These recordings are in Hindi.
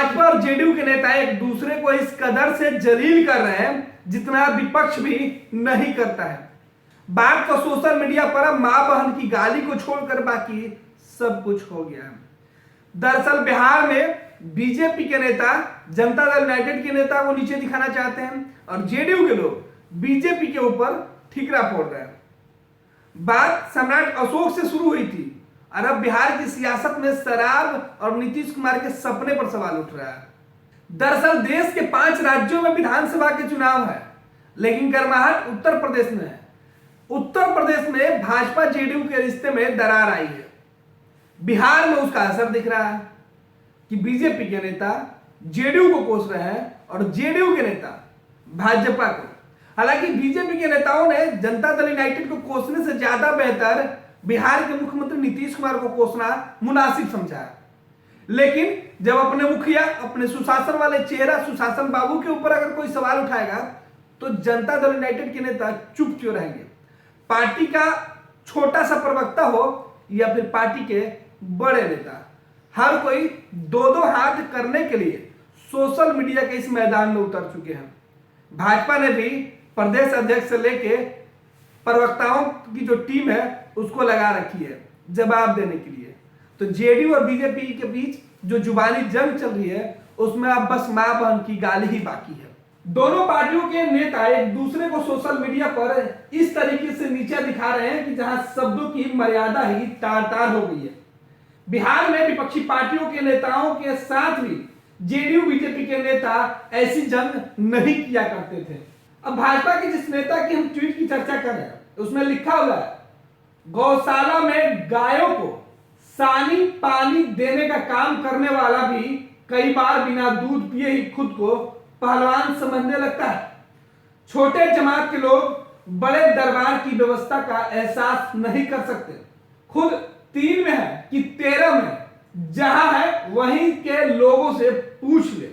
भाजपा और जेडीयू के नेता एक दूसरे को इस कदर से जलील कर रहे हैं जितना विपक्ष भी नहीं करता है। बात तो सोशल मीडिया पर अब मां बहन की गाली को छोड़कर बाकी सब कुछ हो गया है। दरअसल बिहार में बीजेपी के नेता जनता दल यूनाइटेड के नेता को नीचे दिखाना चाहते हैं और जेडीयू के लोग बीजेपी के ऊपर ठिकरा फोड़ रहे हैं। बात सम्राट अशोक से शुरू हुई थी और अब बिहार की सियासत में शराब और नीतीश कुमार के सपने पर सवाल उठ रहा है। दरअसल देश के 5 राज्यों में विधानसभा के चुनाव है, लेकिन गर्माहट उत्तर प्रदेश में है। उत्तर प्रदेश में भाजपा जेडीयू के रिश्ते में दरार आई है। बिहार में उसका असर दिख रहा है कि बीजेपी के नेता जेडीयू को कोस रहे हैं और जेडीयू के नेता भाजपा को। हालांकि बीजेपी के नेताओं ने जनता दल यूनाइटेड को कोसने से ज्यादा बेहतर बिहार के मुख्यमंत्री नीतीश कुमार को कोसना मुनासिब समझा है। लेकिन जब अपने मुखिया, अपने सुशासन वाले चेहरा सुशासन बाबू के ऊपर अगर कोई सवाल उठाएगा तो जनता दल यूनाइटेड के नेता चुप क्यों रहेंगे। पार्टी का छोटा सा प्रवक्ता हो या फिर पार्टी के बड़े नेता, हर कोई 2-2 हाथ करने के लिए सोशल मीडिया के इस मैदान में उतर चुके हैं। भाजपा ने भी प्रदेश अध्यक्ष से लेके प्रवक्ताओं की जो टीम है उसको लगा रखी है जवाब देने के लिए। तो जेडीयू और बीजेपी के बीच जो जुबानी जंग चल रही है उसमें अब बस मां बहन की गाली ही बाकी है। दोनों पार्टियों के नेता एक दूसरे को सोशल मीडिया पर इस तरीके से नीचा दिखा रहे हैं कि जहां शब्दों की मर्यादा ही तार-तार हो गई है। बिहार में विपक्षी पार्टियों के नेताओं के साथ भी जेडीयू बीजेपी के नेता ऐसी जंग नहीं किया करते थे। अब भाजपा के जिस नेता की हम ट्वीट की चर्चा कर रहे हैं उसमें लिखा हुआ है, गौशाला में गायों को सानी पानी देने का काम करने वाला भी कई बार बिना दूध पिए ही खुद को पहलवान समझने लगता है। छोटे जमात के लोग बड़े दरबार की व्यवस्था का एहसास नहीं कर सकते। खुद 3 में है कि 13 में, जहां है वहीं के लोगों से पूछ ले।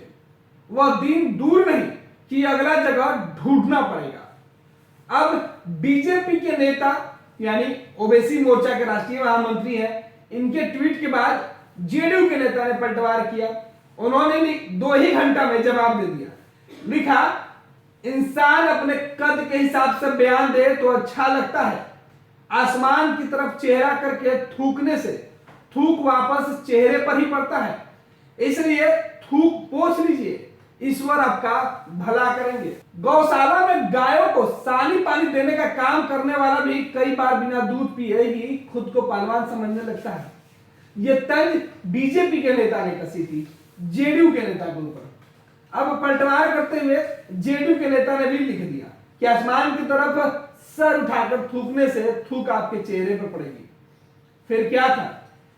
वह दिन दूर नहीं कि अगला जगह ढूंढना पड़ेगा। अब बीजेपी के नेता यानी ओबीसी मोर्चा के राष्ट्रीय महामंत्री हैं, इनके ट्वीट के बाद जेडीयू के नेता ने पलटवार किया। उन्होंने 2 ही घंटा में जवाब दे दिया। लिखा, इंसान अपने कद के हिसाब से बयान दे तो अच्छा लगता है। आसमान की तरफ चेहरा करके थूकने से थूक वापस चेहरे पर ही पड़ता है, इसलिए थूक पोंछ लीजिए, ईश्वर आपका भला करेंगे। गौशाला में गायों को सानी पानी देने का काम करने वाला भी कई बार बिना दूध पिए ही खुद को पहलवान समझने लगता है। यह तंज बीजेपी के नेता ने कसी थी जेडीयू के नेता के ऊपर। अब पलटवार करते हुए जेडीयू के नेता ने भी लिख दिया कि आसमान की तरफ सर उठाकर थूकने से थूक आपके चेहरे पर पड़ेगी। फिर क्या था,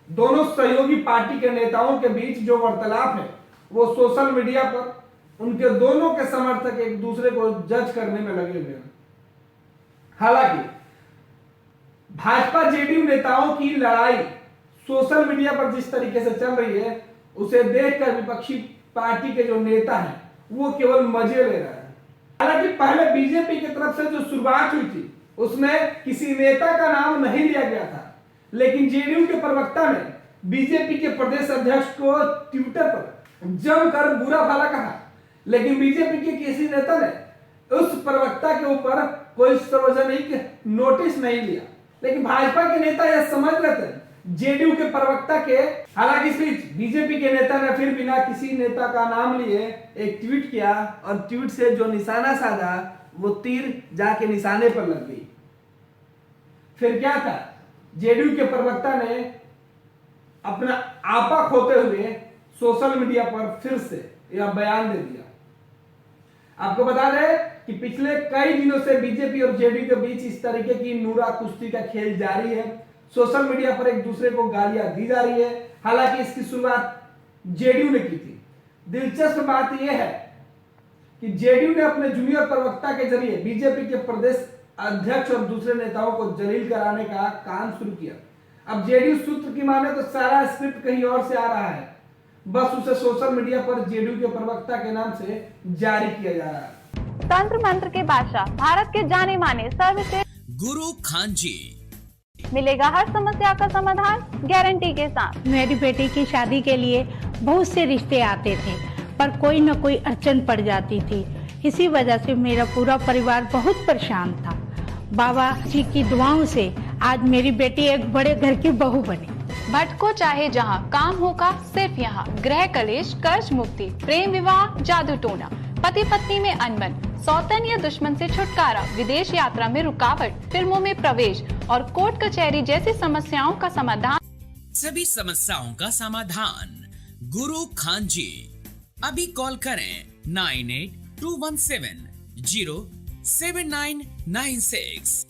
दोनों सहयोगी पार्टी के नेताओं के बीच जो वार्तालाप है वो सोशल मीडिया पर उनके दोनों के समर्थक एक दूसरे को जज करने में लगे हुए हैं। हालांकि भाजपा जेडीयू नेताओं की लड़ाई सोशल मीडिया पर जिस तरीके से चल रही है उसे देखकर विपक्षी पार्टी के जो नेता हैं वो केवल मजे ले रहे हैं। हालांकि पहले बीजेपी की तरफ से जो शुरुआत हुई थी उसमें किसी नेता का नाम नहीं लिया गया था, लेकिन जेडीयू के प्रवक्ता ने बीजेपी के प्रदेश अध्यक्ष को ट्विटर पर जमकर बुरा भला कहा, लेकिन बीजेपी के किसी नेता ने उस प्रवक्ता के ऊपर कोई सार्वजनिक नोटिस नहीं लिया। लेकिन भाजपा के नेता यह समझ लेते हैं जेडीयू के प्रवक्ता के। हालांकि इस बीच बीजेपी के नेता ने फिर बिना किसी नेता का नाम लिए एक ट्वीट किया और ट्वीट से जो निशाना साधा वो तीर जाके निशाने पर लग गई। फिर क्या था, जेडीयू के प्रवक्ता ने अपना आपा खोते हुए सोशल मीडिया पर फिर से यह बयान दे दिया। आपको बता दें कि पिछले कई दिनों से बीजेपी और जेडीयू के बीच इस तरीके की नूरा कुश्ती का खेल जारी है। सोशल मीडिया पर एक दूसरे को गालियां दी जा रही है। हालांकि इसकी शुरुआत जेडीयू ने की थी। दिलचस्प बात यह है कि जेडीयू ने अपने जूनियर प्रवक्ता के जरिए बीजेपी के प्रदेश अध्यक्ष और दूसरे नेताओं को जलील कराने का काम शुरू किया। अब जेडीयू सूत्र की माने तो सारा स्क्रिप्ट कहीं और से आ रहा है, बस उसे सोशल मीडिया पर जेडीयू के प्रवक्ता के नाम से जारी किया जा रहा है। तंत्र मंत्र के बादशाह, भारत के जाने माने सर्वश्रेष्ठ गुरु खान जी मिलेगा हर समस्या का समाधान गारंटी के साथ। मेरी बेटी की शादी के लिए बहुत से रिश्ते आते थे, पर कोई न कोई अड़चन पड़ जाती थी। इसी वजह से मेरा पूरा परिवार बहुत परेशान था। बाबा जी की दुआओं से आज मेरी बेटी एक बड़े घर की बहू बनी। भटको चाहे जहां, काम होगा सिर्फ यहाँ। गृह कलेश, कर्ज मुक्ति, प्रेम विवाह, जादू टोना, पति पत्नी में अनबन, सौतन या दुश्मन से छुटकारा, विदेश यात्रा में रुकावट, फिल्मों में प्रवेश और कोर्ट कचहरी जैसी समस्याओं का समाधान। सभी समस्याओं का समाधान गुरु खान जी। अभी कॉल करें 9821707996।